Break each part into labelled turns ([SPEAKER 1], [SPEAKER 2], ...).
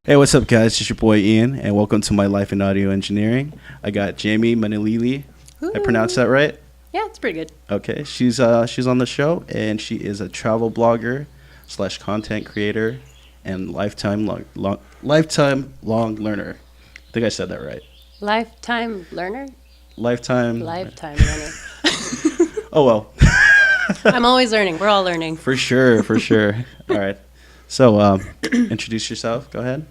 [SPEAKER 1] Hey, what's up, guys? It's your boy Ian, and welcome to My Life in Audio Engineering. I got Jamie Manalili.
[SPEAKER 2] Ooh.
[SPEAKER 1] I pronounced that right?
[SPEAKER 2] Yeah, it's pretty good.
[SPEAKER 1] Okay, she's on the show, and she is a travel blogger / content creator and lifetime long learner. I think I said that right.
[SPEAKER 2] Lifetime learner?
[SPEAKER 1] Lifetime
[SPEAKER 2] learner.
[SPEAKER 1] Oh, well.
[SPEAKER 2] I'm always learning. We're all learning.
[SPEAKER 1] For sure. All right. So, introduce yourself. Go ahead.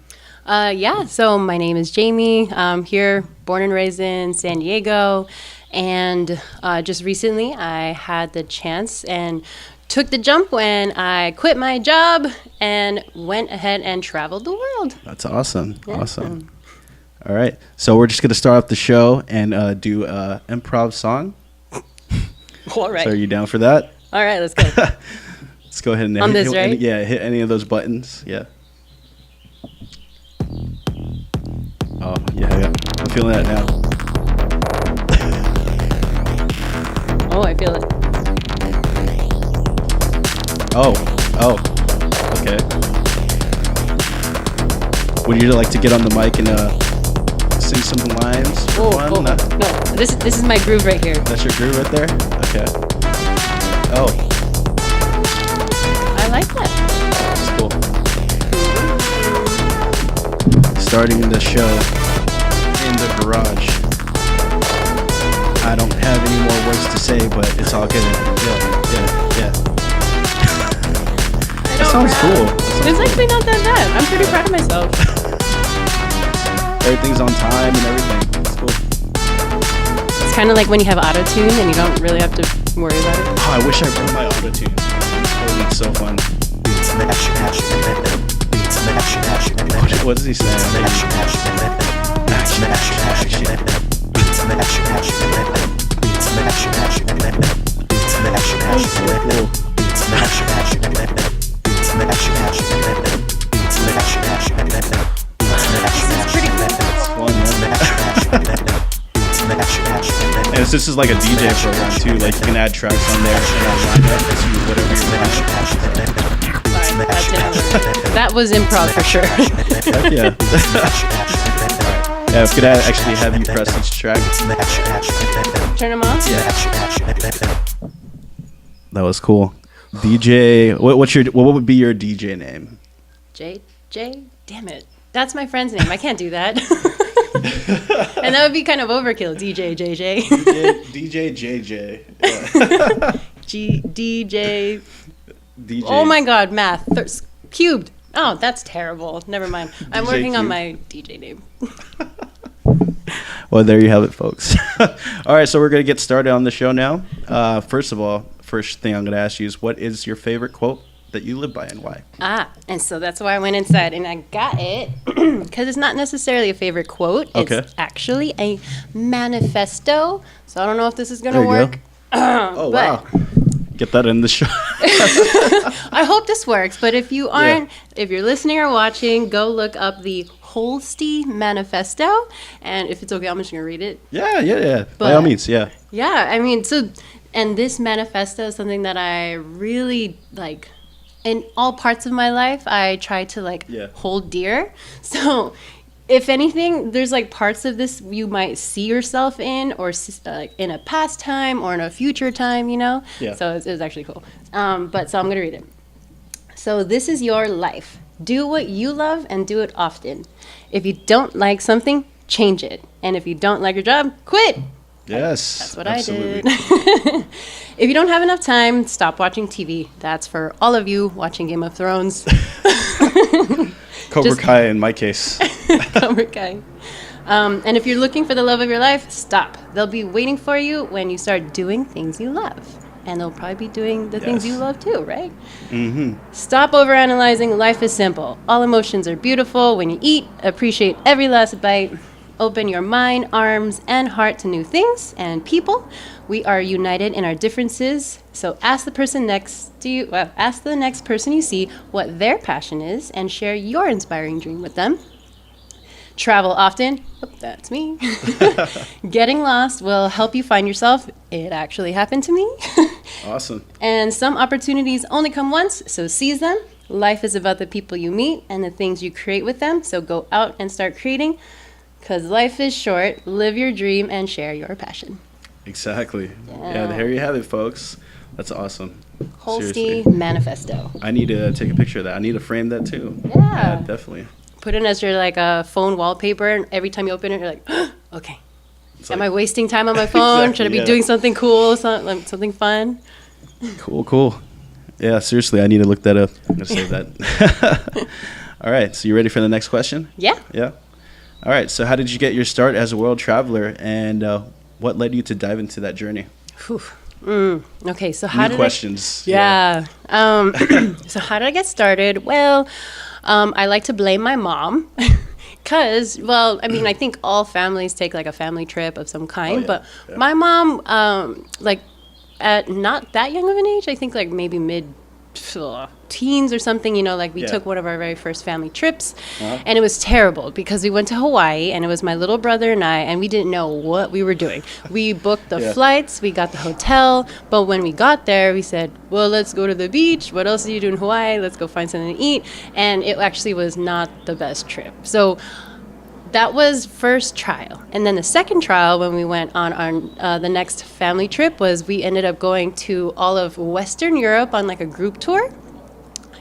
[SPEAKER 2] So my name is Jamie. I'm here, born and raised in San Diego. And just recently I had the chance and took the jump when I quit my job and went ahead and traveled the world.
[SPEAKER 1] That's awesome. Yeah. Awesome. All right. So we're just going to start off the show and do an improv song.
[SPEAKER 2] All right.
[SPEAKER 1] So are you down for that?
[SPEAKER 2] All right, let's go.
[SPEAKER 1] Let's go ahead and
[SPEAKER 2] on this, right?
[SPEAKER 1] hit any of those buttons. Yeah. Oh, yeah. I'm feeling that now.
[SPEAKER 2] Oh, I feel it.
[SPEAKER 1] Oh, okay. Would you like to get on the mic and sing some lines?
[SPEAKER 2] No. This is my groove right here.
[SPEAKER 1] That's your groove right there? Okay. Oh.
[SPEAKER 2] I like that.
[SPEAKER 1] That's cool. Starting the show in the garage. I don't have any more words to say, but it's all good. Yeah. That sounds cool.
[SPEAKER 2] It's actually not that bad. I'm pretty proud of myself.
[SPEAKER 1] Everything's on time and everything. It's cool.
[SPEAKER 2] It's kind of like when you have auto-tune and you don't really have to worry about it.
[SPEAKER 1] Oh, I wish I brought my auto-tune. That would be so fun. What does he say? And this is like a DJ program too. Like you can add tracks on there and line up to whatever you want.
[SPEAKER 2] That was improv for sure.
[SPEAKER 1] Yeah. Yeah, could I actually have you press each track?
[SPEAKER 2] Turn them off?
[SPEAKER 1] Yeah. That was cool. DJ, what would be your DJ name?
[SPEAKER 2] JJ? Damn it. That's my friend's name. I can't do that. And that would be kind of overkill. DJ JJ.
[SPEAKER 1] DJ JJ.
[SPEAKER 2] Yeah.
[SPEAKER 1] DJ.
[SPEAKER 2] Oh my God, math. Cubed. Oh, that's terrible. Never mind. I'm working on my DJ name.
[SPEAKER 1] Well, there you have it, folks. All right, so we're going to get started on the show now. First thing I'm going to ask you is, what is your favorite quote that you live by and why?
[SPEAKER 2] And so that's why I went inside and I got it because it's not necessarily a favorite quote.
[SPEAKER 1] Okay.
[SPEAKER 2] It's actually a manifesto. So I don't know if this is going to work.
[SPEAKER 1] Oh, wow. Get that in the show.
[SPEAKER 2] I hope this works, but if you aren't, if you're listening or watching, go look up the Holsti Manifesto, and if it's okay, I'm just gonna read it.
[SPEAKER 1] Yeah. By all means, yeah.
[SPEAKER 2] Yeah, I mean, and this manifesto is something that I really like. In all parts of my life, I try to hold dear. So, if anything, there's parts of this you might see yourself in, or in a past time or in a future time, Yeah. So it was actually cool. So I'm gonna read it. So this is your life. Do what you love and do it often. If you don't like something, change it. And if you don't like your job, quit.
[SPEAKER 1] Yes.
[SPEAKER 2] That's what absolutely. I did. If you don't have enough time, stop watching TV. That's for all of you watching Game of Thrones.
[SPEAKER 1] Cobra Kai in my case.
[SPEAKER 2] Cobra Kai. And if you're looking for the love of your life, stop. They'll be waiting for you when you start doing things you love. And they'll probably be doing the things you love too, right? Mm-hmm. Stop overanalyzing. Life is simple. All emotions are beautiful. When you eat, appreciate every last bite. Open your mind, arms, and heart to new things and people. We are united in our differences. So ask the person next to you, ask the next person you see what their passion is and share your inspiring dream with them. Travel often. Oh, that's me. Getting lost will help you find yourself. It actually happened to me.
[SPEAKER 1] Awesome.
[SPEAKER 2] And some opportunities only come once, so seize them. Life is about the people you meet and the things you create with them. So go out and start creating, because life is short. Live your dream and share your passion.
[SPEAKER 1] Exactly. Yeah, there you have it, folks. That's awesome.
[SPEAKER 2] Holstein
[SPEAKER 1] Seriously.
[SPEAKER 2] Manifesto.
[SPEAKER 1] I need to take a picture of that. I need to frame that too.
[SPEAKER 2] Yeah.
[SPEAKER 1] Definitely.
[SPEAKER 2] Put it as your like a phone wallpaper, and every time you open it, you're like, okay.
[SPEAKER 1] It's
[SPEAKER 2] Am
[SPEAKER 1] like-
[SPEAKER 2] I wasting time on my phone?
[SPEAKER 1] Exactly,
[SPEAKER 2] Should I be
[SPEAKER 1] yeah.
[SPEAKER 2] doing something cool, something fun?
[SPEAKER 1] Cool. Yeah, seriously, I need to look that up. I'm going to save that. All right, so you ready for the next question?
[SPEAKER 2] Yeah.
[SPEAKER 1] Yeah. All right, so how did you get your start as a world traveler, and what led you to dive into that journey?
[SPEAKER 2] Whew. Okay, so how
[SPEAKER 1] New
[SPEAKER 2] did
[SPEAKER 1] questions.
[SPEAKER 2] Yeah. So how did I get started? Well, I like to blame my mom. Because, well, I mean, I think all families take like a family trip of some kind,
[SPEAKER 1] yeah.
[SPEAKER 2] but
[SPEAKER 1] Yeah.
[SPEAKER 2] my mom, like at not that young of an age, I think like maybe mid teens or something, you know, like we
[SPEAKER 1] Yeah.
[SPEAKER 2] took one of our very first family trips,
[SPEAKER 1] Uh-huh.
[SPEAKER 2] and it was terrible because we went to Hawaii, and it was my little brother and I, and we didn't know what we were doing. We booked the
[SPEAKER 1] Yeah.
[SPEAKER 2] flights, we got the hotel, but when we got there, we said, well, let's go to the beach. What else do you do in Hawaii? Let's go find something to eat. And it actually was not the best trip. So that was first trial. And then the second trial when we went on our the next family trip was we ended up going to all of Western Europe on like a group tour.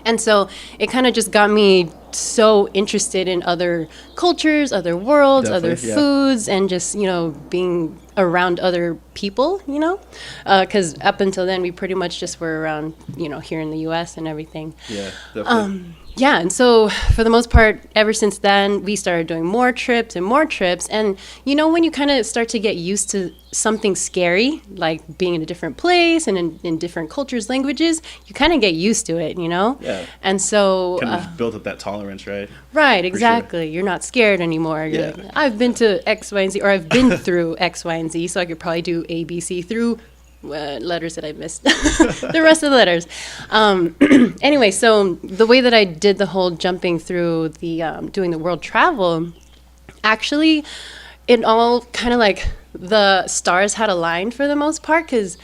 [SPEAKER 2] And so it kind of just got me so interested in other cultures, other worlds, other
[SPEAKER 1] Definitely, yeah.
[SPEAKER 2] foods, and just, you know, being around other people, you know? Because up until then, we pretty much just were around, you know, here in the U.S. and everything.
[SPEAKER 1] Yeah, definitely.
[SPEAKER 2] Yeah, and so for the most part, ever since then, we started doing more trips and more trips. And you know, when you kind of start to get used to something scary, like being in a different place and in different cultures, languages, you kind of get used to it, you know?
[SPEAKER 1] Yeah.
[SPEAKER 2] And so,
[SPEAKER 1] Kind of built up that tolerance, right?
[SPEAKER 2] right, exactly. You're not scared anymore. You're
[SPEAKER 1] Yeah.
[SPEAKER 2] like, I've been to X, Y, and Z, or I've been through X, Y, and Z, so I could probably do A, B, C through letters that I missed, the rest of the letters. Anyway, so the way that I did the whole jumping through the doing the world travel, actually, it all kind of like the stars had aligned for the most part, because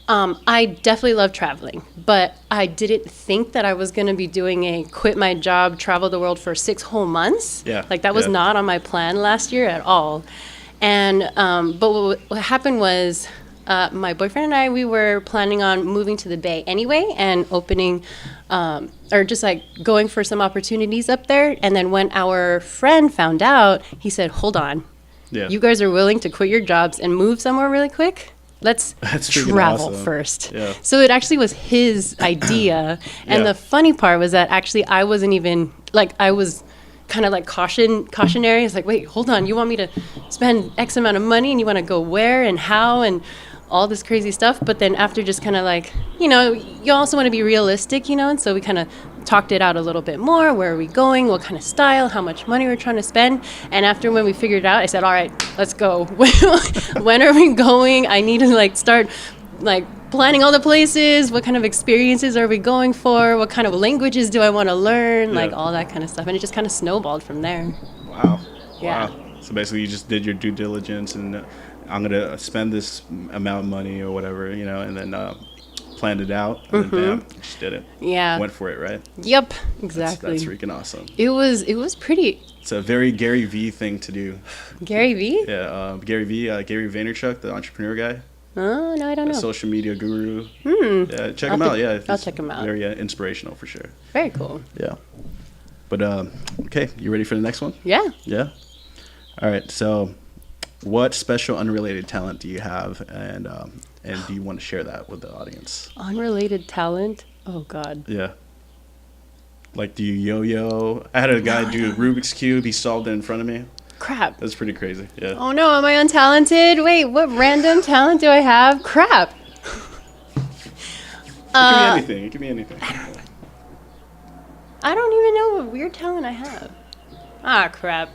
[SPEAKER 2] I definitely love traveling, but I didn't think that I was going to be doing a quit my job, travel the world for 6 whole months.
[SPEAKER 1] Yeah,
[SPEAKER 2] Like that was
[SPEAKER 1] yeah.
[SPEAKER 2] not on my plan last year at all. And but what happened was my boyfriend and I, we were planning on moving to the Bay anyway and opening or just like going for some opportunities up there. And then when our friend found out, he said, hold on,
[SPEAKER 1] Yeah.
[SPEAKER 2] you guys are willing to quit your jobs and move somewhere really quick? Let's
[SPEAKER 1] That's freaking
[SPEAKER 2] travel
[SPEAKER 1] awesome.
[SPEAKER 2] first.
[SPEAKER 1] Yeah.
[SPEAKER 2] So it actually was his idea. And
[SPEAKER 1] Yeah.
[SPEAKER 2] the funny part was that actually I wasn't even, like, I was kind of like cautionary. It's like, wait, hold on. You want me to spend X amount of money and you want to go where and how and all this crazy stuff. But then after just kind of like, you know, you also want to be realistic, you know, and so we kind of talked it out a little bit more. Where are we going? What kind of style? How much money we're trying to spend? And after when we figured it out, I said, all right, let's go. When are we going? I need to like start like planning all the places. What kind of experiences are we going for? What kind of languages do I want to learn? Like
[SPEAKER 1] Yeah.
[SPEAKER 2] all that kind of stuff. And it just kind of snowballed from there.
[SPEAKER 1] Wow.
[SPEAKER 2] Yeah.
[SPEAKER 1] Wow. So basically, you just did your due diligence, and I'm gonna spend this amount of money or whatever, you know, and then planned it out, and then bam, you just did it.
[SPEAKER 2] Yeah.
[SPEAKER 1] Went for it, right?
[SPEAKER 2] Yep.
[SPEAKER 1] That's,
[SPEAKER 2] Exactly.
[SPEAKER 1] that's freaking awesome.
[SPEAKER 2] It was pretty.
[SPEAKER 1] It's a very Gary V thing to do.
[SPEAKER 2] Gary V?
[SPEAKER 1] Yeah, Gary V, Gary Vaynerchuk, the entrepreneur guy,
[SPEAKER 2] Oh, no, I don't
[SPEAKER 1] the
[SPEAKER 2] know.
[SPEAKER 1] social media guru. Yeah, check him
[SPEAKER 2] I'll
[SPEAKER 1] out. Yeah,
[SPEAKER 2] I'll
[SPEAKER 1] he's
[SPEAKER 2] check him out.
[SPEAKER 1] Very inspirational for sure.
[SPEAKER 2] Very cool.
[SPEAKER 1] Yeah. But okay, you ready for the next one?
[SPEAKER 2] Yeah.
[SPEAKER 1] Yeah. All right. So, what special unrelated talent do you have, and do you want to share that with the audience?
[SPEAKER 2] Unrelated talent? Oh, God.
[SPEAKER 1] Yeah. Like, do you yo-yo? I had a guy do a Rubik's Cube. He solved it in front of me.
[SPEAKER 2] Crap.
[SPEAKER 1] That's pretty crazy. Yeah.
[SPEAKER 2] Oh, no. Am I untalented? Wait, what random talent do I have? Crap.
[SPEAKER 1] It can be anything. It can be anything.
[SPEAKER 2] I don't even know what weird talent I have. Ah, crap.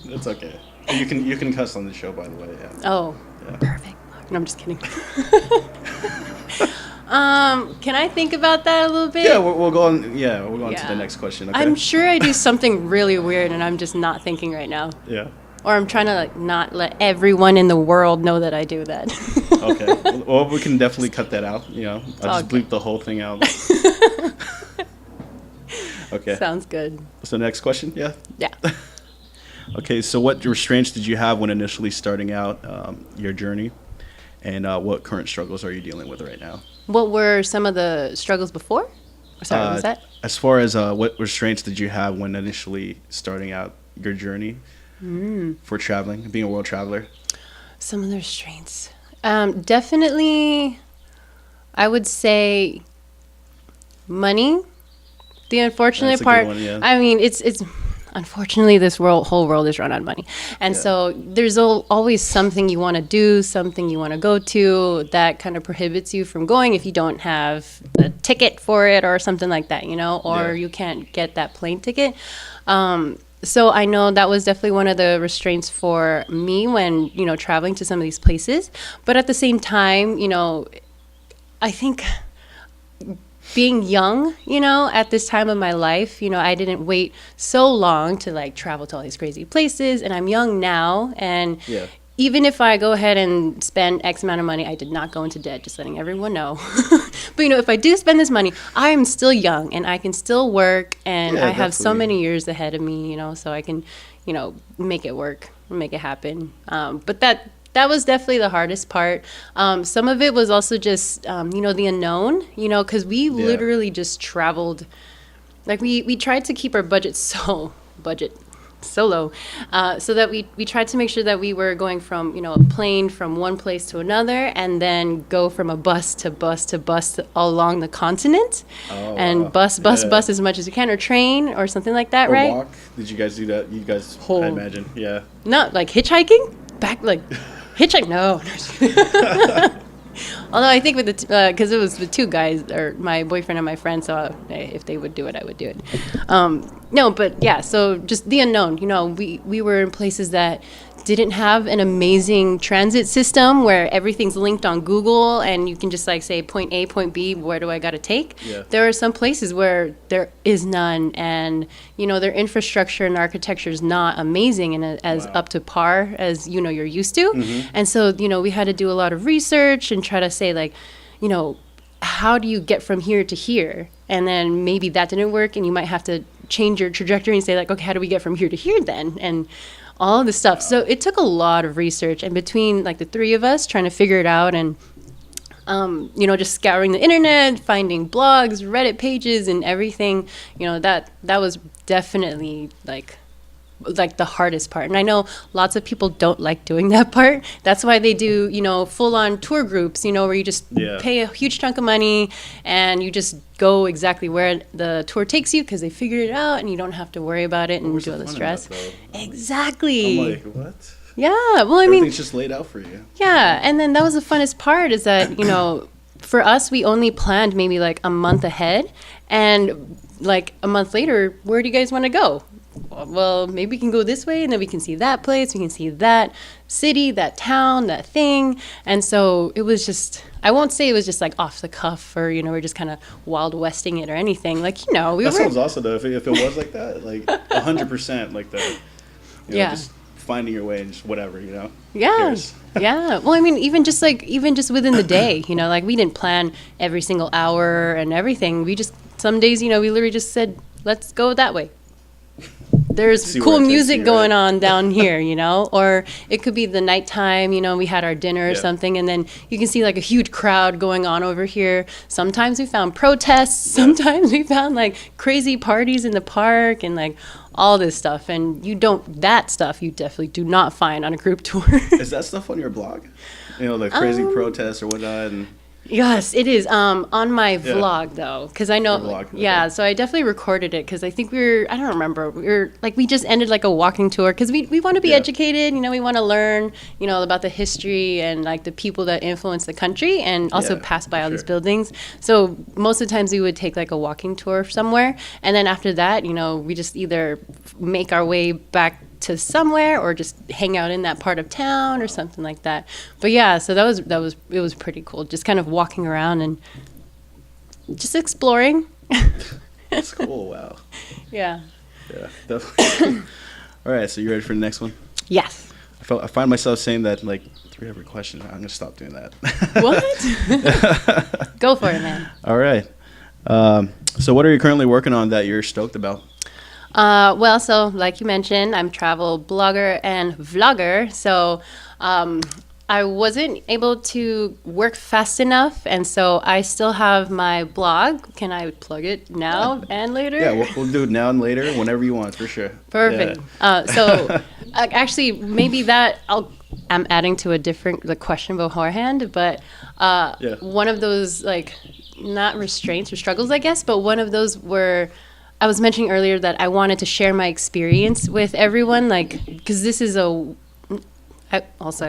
[SPEAKER 1] It's okay. You can cuss on the show, by the way. Yeah.
[SPEAKER 2] Oh,
[SPEAKER 1] Yeah.
[SPEAKER 2] perfect. No, I'm just kidding. Can I think about that a little bit?
[SPEAKER 1] Yeah, we'll go on. Yeah, we'll go on to
[SPEAKER 2] Yeah.
[SPEAKER 1] the next question. Okay.
[SPEAKER 2] I'm sure I do something really weird and I'm just not thinking right now.
[SPEAKER 1] Yeah.
[SPEAKER 2] Or I'm trying to like not let everyone in the world know that I do that.
[SPEAKER 1] Okay. Well, we can definitely cut that out. You know, I'll just
[SPEAKER 2] Okay.
[SPEAKER 1] bleep the whole thing out. Okay.
[SPEAKER 2] Sounds good.
[SPEAKER 1] So next question. Yeah.
[SPEAKER 2] Yeah.
[SPEAKER 1] Okay. So what restraints did you have when initially starting out your journey, and what current struggles are you dealing with right now?
[SPEAKER 2] What were some of the struggles before? Sorry, was that?
[SPEAKER 1] As far as what restraints did you have when initially starting out your journey for traveling, being a world traveler?
[SPEAKER 2] Some of the restraints. Definitely, I would say money. The unfortunate
[SPEAKER 1] That's a
[SPEAKER 2] part.
[SPEAKER 1] good one, yeah.
[SPEAKER 2] I mean, it's unfortunately this whole world is run on money, and
[SPEAKER 1] Yeah.
[SPEAKER 2] so there's always something you want to do, something you want to go to that kind of prohibits you from going if you don't have a ticket for it or something like that, or
[SPEAKER 1] Yeah.
[SPEAKER 2] you can't get that plane ticket. So I know that was definitely one of the restraints for me when traveling to some of these places, but at the same time, I think being young, at this time of my life, I didn't wait so long to like travel to all these crazy places, and I'm young now, and
[SPEAKER 1] Yeah.
[SPEAKER 2] even if I go ahead and spend X amount of money, I did not go into debt, just letting everyone know. But if I do spend this money, I am still young and I can still work, and
[SPEAKER 1] Yeah,
[SPEAKER 2] I have so
[SPEAKER 1] definitely.
[SPEAKER 2] many years ahead of me, so I can, make it work, make it happen. But that was definitely the hardest part. Some of it was also just, the unknown, because we literally just traveled. Like we tried to keep our budget so low, so that we tried to make sure that we were going from a plane from one place to another, and then go from a bus to bus to bus along the continent,
[SPEAKER 1] Oh,
[SPEAKER 2] and
[SPEAKER 1] wow.
[SPEAKER 2] bus
[SPEAKER 1] Yeah.
[SPEAKER 2] as much as you can, or train or something like that,
[SPEAKER 1] Or
[SPEAKER 2] right?
[SPEAKER 1] walk? Did you guys do that? You guys,
[SPEAKER 2] Oh.
[SPEAKER 1] I imagine. Yeah.
[SPEAKER 2] Not like hitchhiking back, like hitchhike. No. Although I think with the because it was with two guys, or my boyfriend and my friend, so if they would do it, I would do it. No, but yeah, so just the unknown. We were in places that didn't have an amazing transit system where everything's linked on Google and you can just like say point A, point B, where do I got to take?
[SPEAKER 1] Yeah.
[SPEAKER 2] There are some places where there is none, and their infrastructure and architecture is not amazing and as
[SPEAKER 1] Wow.
[SPEAKER 2] up to par as you're used to. And so we had to do a lot of research and try to say like, how do you get from here to here? And then maybe that didn't work, and you might have to change your trajectory and say like, okay, how do we get from here to here then? And all of this stuff. So it took a lot of research, and between like the three of us trying to figure it out, and just scouring the internet, finding blogs, Reddit pages, and everything, that was definitely like the hardest part. And I know lots of people don't like doing that part. That's why they do, full on tour groups, where you just
[SPEAKER 1] Yeah.
[SPEAKER 2] pay a huge chunk of money and you just go exactly where the tour takes you, because they figured it out and you don't have to worry about it and
[SPEAKER 1] Where's
[SPEAKER 2] do all
[SPEAKER 1] the
[SPEAKER 2] the
[SPEAKER 1] fun in that,
[SPEAKER 2] stress.
[SPEAKER 1] though?
[SPEAKER 2] Exactly.
[SPEAKER 1] I'm like, what?
[SPEAKER 2] Yeah. Well, I mean,
[SPEAKER 1] Everything's just laid out for you.
[SPEAKER 2] yeah, and then that was the funnest part, is that, for us, we only planned maybe like a month ahead, and like a month later, where do you guys want to go? Well, maybe we can go this way, and then we can see that place, we can see that city, that town, that thing. And so it was just, I won't say it was just like off the cuff, or, we're just kind of Wild Westing it or anything. Like, we
[SPEAKER 1] That
[SPEAKER 2] were,
[SPEAKER 1] sounds awesome though. If it was like that, like 100%, like that.
[SPEAKER 2] Yeah.
[SPEAKER 1] Just finding your way and just whatever, Who
[SPEAKER 2] yeah.
[SPEAKER 1] cares?
[SPEAKER 2] Yeah. Well, I mean, even just within the day, like we didn't plan every single hour and everything. We just, some days, we literally just said, let's go that way. There's
[SPEAKER 1] See
[SPEAKER 2] cool
[SPEAKER 1] where it takes
[SPEAKER 2] music
[SPEAKER 1] you,
[SPEAKER 2] going
[SPEAKER 1] right?
[SPEAKER 2] on down here, or it could be the nighttime, we had our dinner or
[SPEAKER 1] Yeah.
[SPEAKER 2] something, and then you can see like a huge crowd going on over here. Sometimes we found protests, sometimes we found like crazy parties in the park and like all this stuff. And that stuff you definitely do not find on a group tour.
[SPEAKER 1] Is that stuff on your blog? The crazy protests or whatnot. And
[SPEAKER 2] Yes, it is. On my vlog though, because I know,
[SPEAKER 1] Your vlog, okay.
[SPEAKER 2] yeah. So I definitely recorded it because I think I don't remember. We just ended like a walking tour because we want to be
[SPEAKER 1] Yeah.
[SPEAKER 2] educated. We want to learn, about the history and like the people that influence the country, and also
[SPEAKER 1] Yeah,
[SPEAKER 2] pass by
[SPEAKER 1] for
[SPEAKER 2] all these
[SPEAKER 1] sure.
[SPEAKER 2] buildings. So most of the times we would take like a walking tour somewhere, and then after that, we just either make our way back to somewhere or just hang out in that part of town or something like that. But yeah, so it was pretty cool, just kind of walking around and just exploring.
[SPEAKER 1] That's cool. Wow.
[SPEAKER 2] Yeah.
[SPEAKER 1] Yeah, definitely. All right, so you ready for the next one?
[SPEAKER 2] Yes.
[SPEAKER 1] I find myself saying that like 3 every question. I'm gonna stop doing that.
[SPEAKER 2] What? Go for it, man.
[SPEAKER 1] All right. So what are you currently working on that you're stoked about?
[SPEAKER 2] Well, so like you mentioned, I'm travel blogger and vlogger. So I wasn't able to work fast enough, and so I still have my blog. Can I plug it now and later?
[SPEAKER 1] Yeah, we'll do it now and later, whenever you want, for sure.
[SPEAKER 2] Perfect.
[SPEAKER 1] Yeah.
[SPEAKER 2] So actually, maybe that I'm adding to a different question beforehand, but one of those, like, not restraints or struggles, I guess, but one of those were, I was mentioning earlier that I wanted to share my experience with everyone, like, because this is I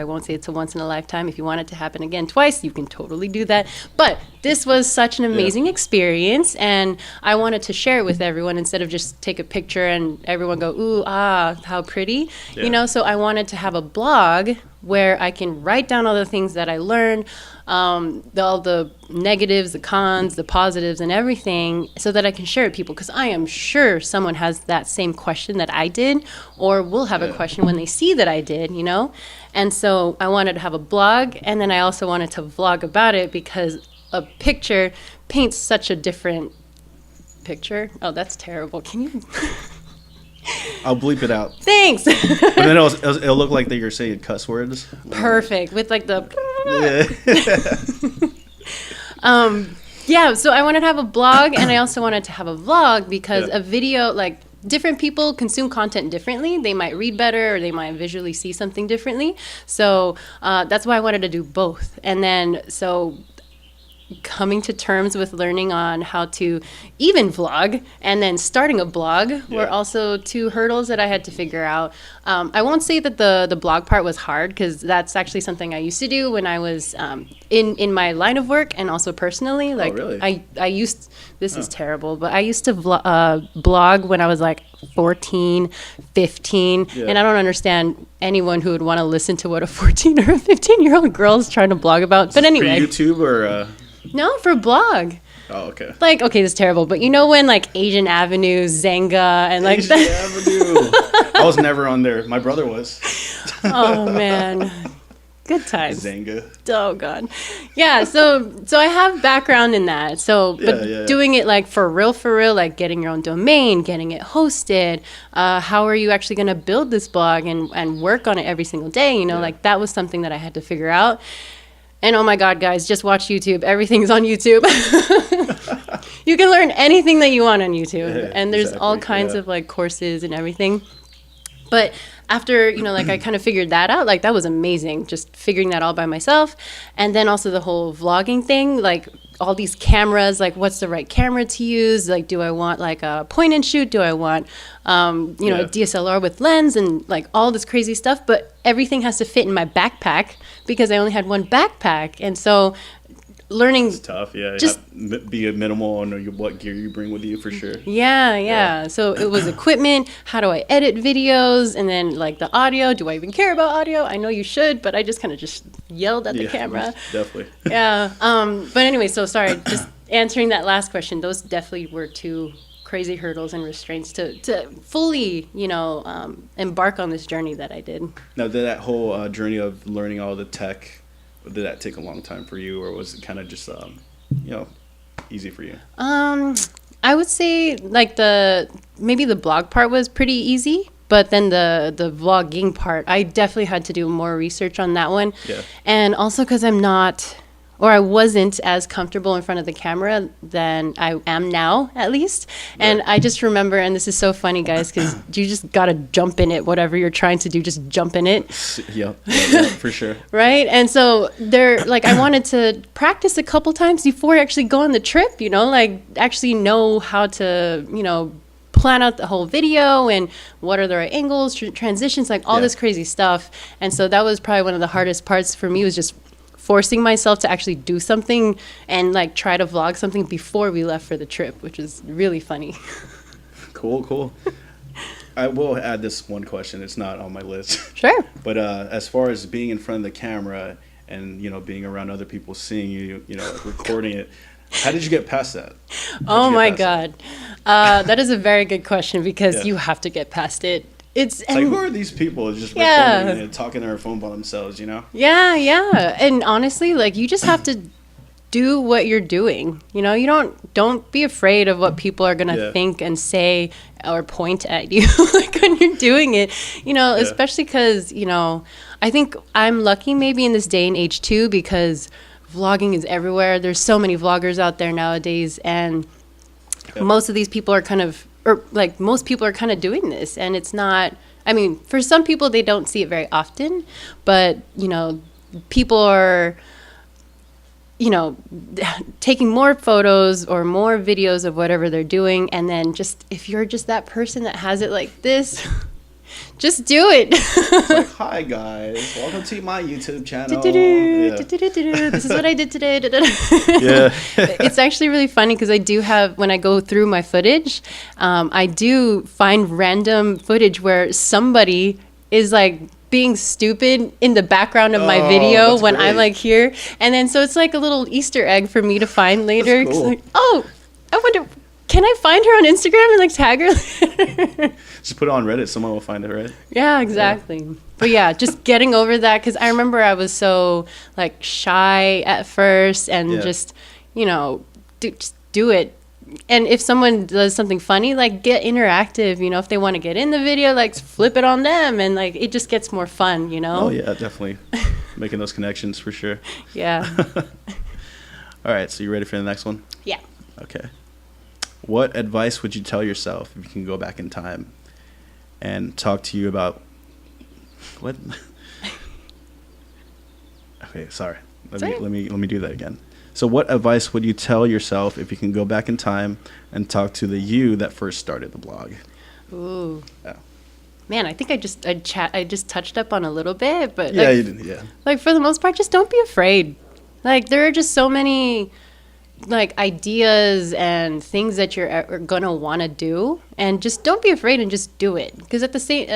[SPEAKER 2] won't say it's a once in a lifetime. If you want it to happen again twice, you can totally do that. But this was such an amazing experience, and I wanted to share it with everyone instead of just take a picture and everyone go, ooh, ah, how pretty.
[SPEAKER 1] Yeah.
[SPEAKER 2] You know, so I wanted to have a blog where I can write down all the things that I learned, all the negatives, the cons, the positives, and everything, so that I can share it with people. Because I am sure someone has that same question that I did, or will have a question when they see that I did, you know? And so I wanted to have a blog, and then I also wanted to vlog about it, because a picture paints such a different picture. Oh, that's terrible. Can you...
[SPEAKER 1] I'll bleep it out.
[SPEAKER 2] Thanks.
[SPEAKER 1] But then it'll look like that you're saying cuss words.
[SPEAKER 2] Perfect. With like the...
[SPEAKER 1] Yeah.
[SPEAKER 2] Yeah, so I wanted to have a blog, and I also wanted to have a vlog, because a video, like, different people consume content differently. They might read better, or they might visually see something differently. So that's why I wanted to do both. And then, so coming to terms with learning on how to even vlog and then starting a blog were also two hurdles that I had to figure out. I won't say that the blog part was hard, because that's actually something I used to do when I was in my line of work, and also personally. Like,
[SPEAKER 1] really?
[SPEAKER 2] I used, this is terrible, but I used to blog when I was like 14, 15, and I don't understand anyone who would want to listen to what a 14 or a 15-year-old girl is trying to blog about. But anyway.
[SPEAKER 1] For YouTube or...
[SPEAKER 2] No, for blog.
[SPEAKER 1] Oh, okay.
[SPEAKER 2] Like, okay, this is terrible, but you know when, like, Asian Avenue, Zanga, and like
[SPEAKER 1] Asian Avenue. I was never on there. My brother was.
[SPEAKER 2] Oh man, good times.
[SPEAKER 1] Zanga.
[SPEAKER 2] Oh god, yeah. So I have background in that. So, but doing it like for real, like getting your own domain, getting it hosted. How are you actually going to build this blog and work on it every single day? You know, like that was something that I had to figure out. And oh my God, guys, just watch YouTube. Everything's on YouTube. You can learn anything that you want on YouTube. And there's all kinds of like courses and everything. But after, you know, like I kind of figured that out, like that was amazing, just figuring that all by myself. And then also the whole vlogging thing, like all these cameras, like what's the right camera to use? Like, do I want like a point and shoot? Do I want, you know, a DSLR with lens and like all this crazy stuff? But everything has to fit in my backpack because I only had one backpack. And so learning...
[SPEAKER 1] It's tough, just be a minimal on what gear you bring with you for sure.
[SPEAKER 2] Yeah. So it was equipment. How do I edit videos? And then like the audio. Do I even care about audio? I know you should, but I just kind of just yelled at the camera.
[SPEAKER 1] Definitely.
[SPEAKER 2] Yeah. But anyway, so sorry. Just answering that last question. Those definitely were two crazy hurdles and restraints to fully, you know, embark on this journey that I did.
[SPEAKER 1] Now, did that whole journey of learning all the tech, did that take a long time for you, or was it kind of just, you know, easy for you?
[SPEAKER 2] I would say like maybe the blog part was pretty easy, but then the vlogging part, I definitely had to do more research on that one. Yeah. And also because I wasn't as comfortable in front of the camera than I am now, at least. And I just remember, and this is so funny, guys, because you just got to jump in it. Whatever you're trying to do, just jump in it.
[SPEAKER 1] Yeah, for sure.
[SPEAKER 2] Right? And so I wanted to practice a couple times before I actually go on the trip, you know, like actually know how to, you know, plan out the whole video and what are the right angles, transitions, like all this crazy stuff. And so that was probably one of the hardest parts for me, was just forcing myself to actually do something and like try to vlog something before we left for the trip, which is really funny.
[SPEAKER 1] Cool. I will add this one question. It's not on my list.
[SPEAKER 2] Sure.
[SPEAKER 1] But as far as being in front of the camera and, you know, being around other people, seeing you, you know, recording it, how did you get past that?
[SPEAKER 2] Oh my God. That is a very good question, because you have to get past it. It's
[SPEAKER 1] like, who are these people just recording and talking on their phone by themselves, you know?
[SPEAKER 2] Yeah. And honestly, like, you just have to do what you're doing. You know, you don't be afraid of what people are going to think and say or point at you like when you're doing it, you know, especially because, you know, I think I'm lucky maybe in this day and age too, because vlogging is everywhere. There's so many vloggers out there nowadays, and most of these people are kind of, or like most people are kind of doing this, and it's not, I mean, for some people they don't see it very often, but you know, people are, you know, taking more photos or more videos of whatever they're doing, and then just, if you're just that person that has it like this, just do it.
[SPEAKER 1] It's like, hi guys, welcome to my YouTube channel.
[SPEAKER 2] This is what I did today. It's actually really funny because I do have, when I go through my footage, I do find random footage where somebody is like being stupid in the background of my video when I'm like here, and then so it's like a little Easter egg for me to find later.
[SPEAKER 1] That's cool.
[SPEAKER 2] Like, oh, I wonder, can I find her on Instagram and like tag her?
[SPEAKER 1] Just put it on Reddit, someone will find it, right?
[SPEAKER 2] Yeah, exactly. Yeah. But yeah, just getting over that, because I remember I was so like shy at first, and just, you know, just do it. And if someone does something funny, like get interactive, you know, if they want to get in the video, like flip it on them, and like it just gets more fun, you know?
[SPEAKER 1] Oh yeah, definitely. Making those connections for sure.
[SPEAKER 2] Yeah.
[SPEAKER 1] All right, so you ready for the next one?
[SPEAKER 2] Yeah.
[SPEAKER 1] Okay. What advice would you tell yourself if you can go back in time and talk to you about what? Okay, sorry. Let me do that again. So what advice would you tell yourself if you can go back in time and talk to the you that first started the blog?
[SPEAKER 2] Ooh.
[SPEAKER 1] Yeah.
[SPEAKER 2] Man, I think I just touched up on a little bit, but
[SPEAKER 1] yeah,
[SPEAKER 2] like,
[SPEAKER 1] you did, yeah.
[SPEAKER 2] Like for the most part, just don't be afraid. Like there are just so many like ideas and things that you're gonna want to do, and just don't be afraid and just do it, because at the same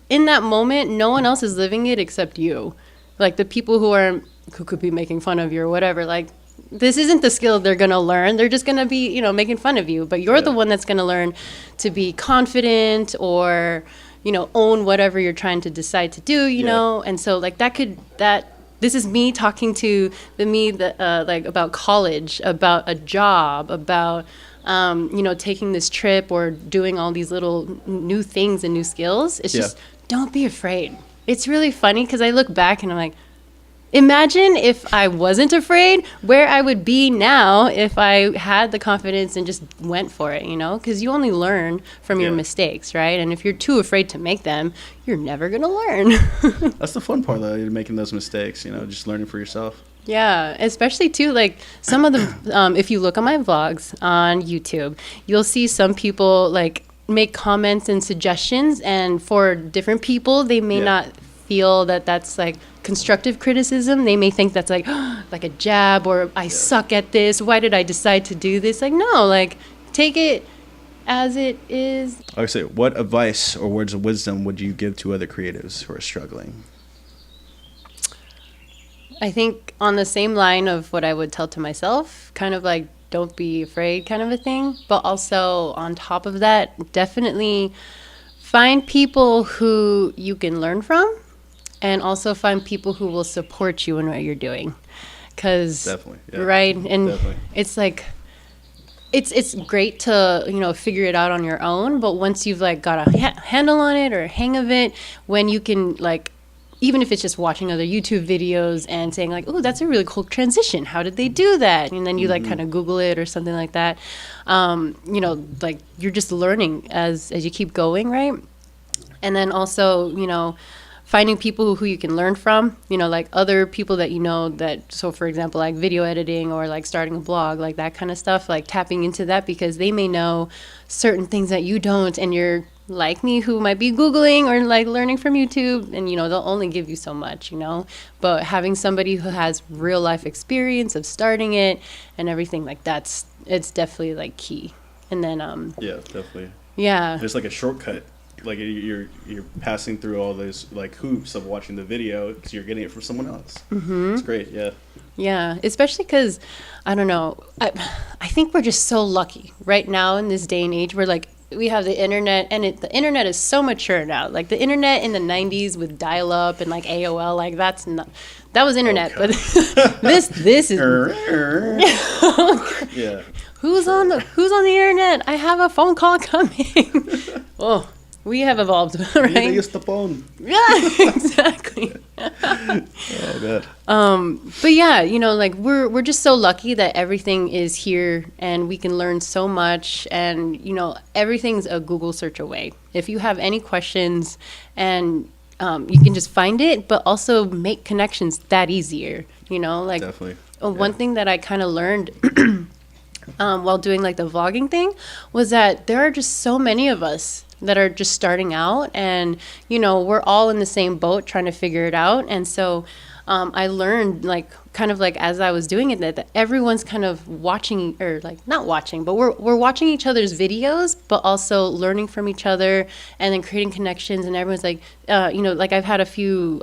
[SPEAKER 2] in that moment, no one else is living it except you. Like the people who could be making fun of you or whatever, like this isn't the skill they're gonna learn. They're just gonna be, you know, making fun of you, but you're the one that's gonna learn to be confident, or you know, own whatever you're trying to decide to do, you know. And so like this is me talking to the me that like about college, about a job, about you know, taking this trip or doing all these little new things and new skills. It's just, don't be afraid. It's really funny because I look back and I'm like, imagine if I wasn't afraid, where I would be now if I had the confidence and just went for it, you know? Because you only learn from your mistakes, right? And if you're too afraid to make them, you're never going to learn.
[SPEAKER 1] That's the fun part, though, you're making those mistakes, you know, just learning for yourself.
[SPEAKER 2] Yeah, especially too, like some of the, if you look at my vlogs on YouTube, you'll see some people like make comments and suggestions, and for different people, they may not feel that that's like constructive criticism. They may think that's like like a jab, or I suck at this, why did I decide to do this? Like, no, like take it as it is.
[SPEAKER 1] I would say, what advice or words of wisdom would you give to other creatives who are struggling?
[SPEAKER 2] I think on the same line of what I would tell to myself, kind of like don't be afraid kind of a thing, but also on top of that, definitely find people who you can learn from, and also find people who will support you in what you're doing. Because, right? And it's like, it's great to, you know, figure it out on your own, but once you've like got a handle on it or a hang of it, when you can like, even if it's just watching other YouTube videos and saying like, oh, that's a really cool transition, how did they do that? And then you like kind of Google it or something like that. You know, like you're just learning as you keep going, right? And then also, you know, finding people who you can learn from, you know, like other people that you know that, so for example, like video editing or like starting a blog, like that kind of stuff, like tapping into that, because they may know certain things that you don't, and you're like me who might be Googling or like learning from YouTube, and you know, they'll only give you so much, you know, but having somebody who has real life experience of starting it and everything, like it's definitely like key. And then
[SPEAKER 1] yeah, definitely,
[SPEAKER 2] there's
[SPEAKER 1] like a shortcut, like you're passing through all those like hoops of watching the video because you're getting it from someone else. It's great. Yeah, especially because
[SPEAKER 2] I don't know, I think we're just so lucky right now in this day and age. We're like, we have the internet, and the internet is so mature now. Like the internet in the 90s with dial-up and like AOL, like That was internet,
[SPEAKER 1] Okay.
[SPEAKER 2] but this is
[SPEAKER 1] Yeah.
[SPEAKER 2] who's on the internet? I have a phone call coming. Oh, we have evolved, right?
[SPEAKER 1] Use the phone.
[SPEAKER 2] Yeah, exactly.
[SPEAKER 1] Oh, God.
[SPEAKER 2] But yeah, you know, like we're just so lucky that everything is here and we can learn so much, and you know, everything's a Google search away. If you have any questions, and you can just find it, but also make connections that easier. You know, like
[SPEAKER 1] Definitely.
[SPEAKER 2] one thing that I kind of learned while doing like the vlogging thing was that there are just so many of us that are just starting out, and you know, we're all in the same boat trying to figure it out. And so I learned, like, kind of like as I was doing it, that everyone's kind of watching, or like not watching, but we're watching each other's videos, but also learning from each other and then creating connections. And everyone's like, you know, like I've had a few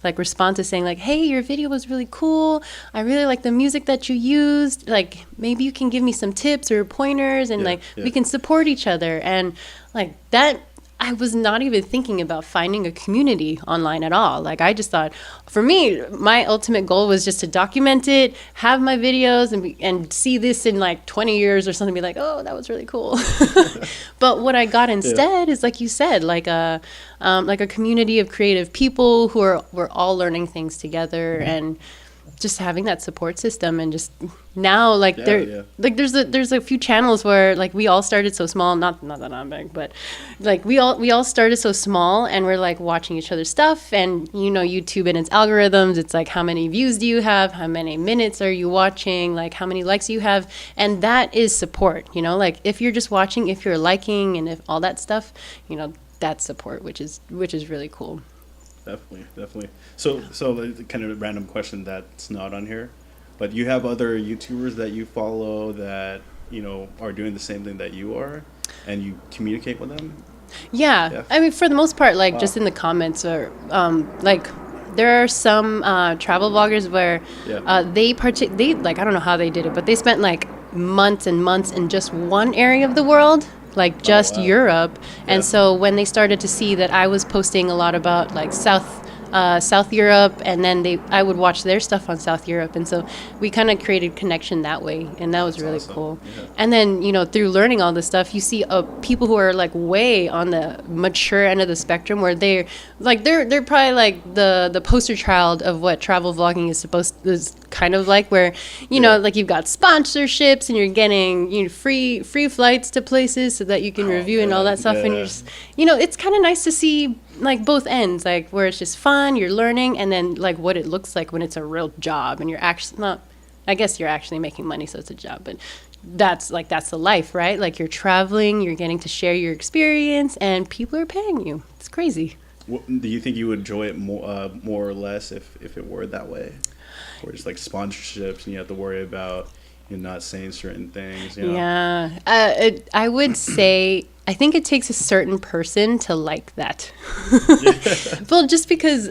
[SPEAKER 2] like responses saying like, hey, your video was really cool. I really like the music that you used. Like, maybe you can give me some tips or pointers, and we can support each other. And like that, I was not even thinking about finding a community online at all. Like, I just thought, for me, my ultimate goal was just to document it, have my videos, and see this in like 20 years or something, be like, oh, that was really cool. But what I got instead is, like you said, like a community of creative people we're all learning things together, and just having that support system. And just now, like like there's a few channels where like we all started so small, not that I'm big, but like we all started so small, and we're like watching each other's stuff. And you know, YouTube and its algorithms, it's like, how many views do you have, how many minutes are you watching, like how many likes you have. And that is support, you know, like if you're just watching, if you're liking, and if all that stuff, you know, that's support, which is really cool.
[SPEAKER 1] Definitely. So kind of a random question that's not on here, but you have other YouTubers that you follow that, you know, are doing the same thing that you are, and you communicate with them?
[SPEAKER 2] Yeah. I mean, for the most part, like just in the comments, or like there are some travel bloggers where they like, I don't know how they did it, but they spent like months and months in just one area of the world, like just Europe. And so when they started to see that I was posting a lot about like South Europe, and then I would watch their stuff on South Europe, and so we kind of created connection that way, and that was really awesome. Cool. Yeah. And then, you know, through learning all this stuff, you see people who are like way on the mature end of the spectrum, where they're probably like the poster child of what travel vlogging is kind of like, where you know, like you've got sponsorships, and you're getting, you know, free flights to places so that you can review and all that stuff. And you're just, you know, it's kind of nice to see like both ends, like where it's just fun, you're learning, and then like what it looks like when it's a real job, and you're actually not, I guess you're actually making money, so it's a job, but that's the life, right? Like you're traveling, you're getting to share your experience, and people are paying you. It's crazy.
[SPEAKER 1] Do you think you would enjoy it more or less if it were that way, or just like sponsorships, and you have to worry about you're not saying certain things, you know?
[SPEAKER 2] Yeah, I would say, I think it takes a certain person to like that. Well, just because,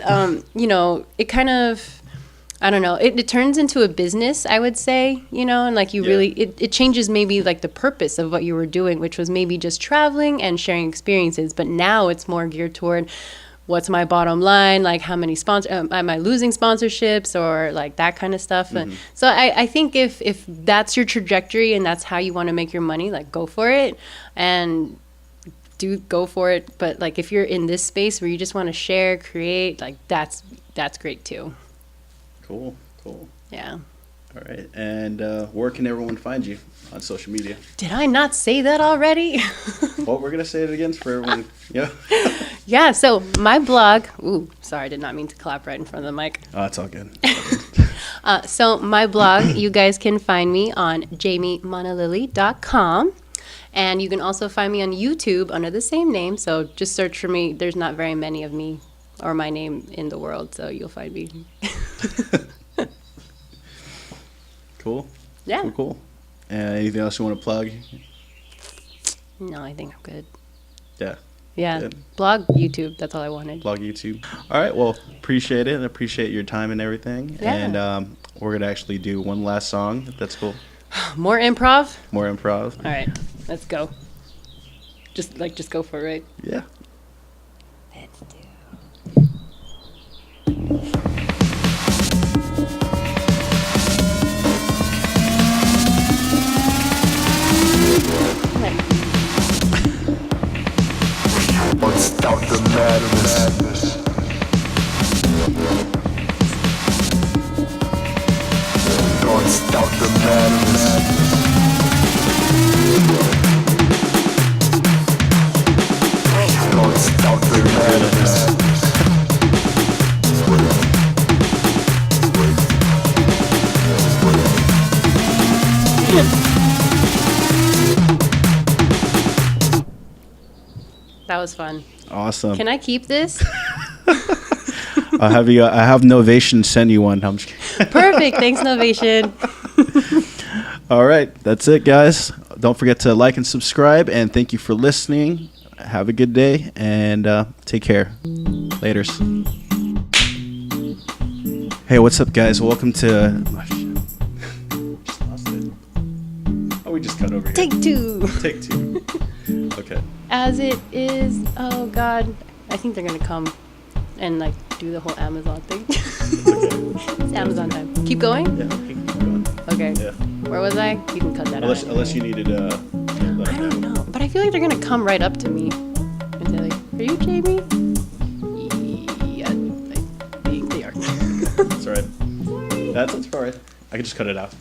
[SPEAKER 2] you know, it kind of, I don't know, it turns into a business, I would say, you know, and like you really, it changes maybe like the purpose of what you were doing, which was maybe just traveling and sharing experiences. But now it's more geared toward, what's my bottom line? Like, how many am I losing sponsorships, or like that kind of stuff? Mm-hmm. So I think if that's your trajectory and that's how you want to make your money, like go for it, and go for it. But like if you're in this space where you just want to share, create, like that's great too.
[SPEAKER 1] Cool.
[SPEAKER 2] Yeah.
[SPEAKER 1] All right. And where can everyone find you on social media?
[SPEAKER 2] Did I not say that already?
[SPEAKER 1] Well, we're going to say it again for everyone. Yeah.
[SPEAKER 2] Yeah. So my blog, sorry, I did not mean to clap right in front of the mic.
[SPEAKER 1] Oh, it's all good.
[SPEAKER 2] So my blog, you guys can find me on jamiemanalili.com. And you can also find me on YouTube under the same name. So just search for me. There's not very many of me or my name in the world, so you'll find me.
[SPEAKER 1] Cool.
[SPEAKER 2] Yeah.
[SPEAKER 1] Cool. Anything else you want to plug?
[SPEAKER 2] No, I think I'm good.
[SPEAKER 1] Yeah.
[SPEAKER 2] Yeah.
[SPEAKER 1] Good.
[SPEAKER 2] Blog, YouTube. That's all I wanted.
[SPEAKER 1] Blog, YouTube. All right. Well, appreciate it. Appreciate your time and everything.
[SPEAKER 2] Yeah.
[SPEAKER 1] And we're going to actually do one last song, if that's cool.
[SPEAKER 2] More improv?
[SPEAKER 1] More improv.
[SPEAKER 2] All right. Let's go. Just go for it, right?
[SPEAKER 1] Yeah.
[SPEAKER 2] Let's do.
[SPEAKER 3] madness. Don't stop the madness. Don't stop the madness.
[SPEAKER 2] That was fun.
[SPEAKER 1] Awesome.
[SPEAKER 2] Can I keep this?
[SPEAKER 1] I'll have you. I have Novation send you one. I'm just kidding.
[SPEAKER 2] Perfect. Thanks, Novation.
[SPEAKER 1] All right, that's it, guys. Don't forget to like and subscribe, and thank you for listening. Have a good day, and take care. Laters. Hey, what's up, guys? Welcome to. Just lost it. Oh, we just cut over here.
[SPEAKER 2] Take two.
[SPEAKER 1] Take two. Okay.
[SPEAKER 2] As it is. Oh, God. I think they're going to come and, like, do the whole Amazon thing. It's Amazon time. Keep going?
[SPEAKER 1] Yeah, keep going.
[SPEAKER 2] Okay.
[SPEAKER 1] Yeah.
[SPEAKER 2] Where was I? You can cut that out.
[SPEAKER 1] Unless you needed
[SPEAKER 2] I don't know. But I feel like they're going to come right up to me and say, like, are you Jamie? Yeah, I think they are.
[SPEAKER 1] That's all right. That's all right. I can just cut it out.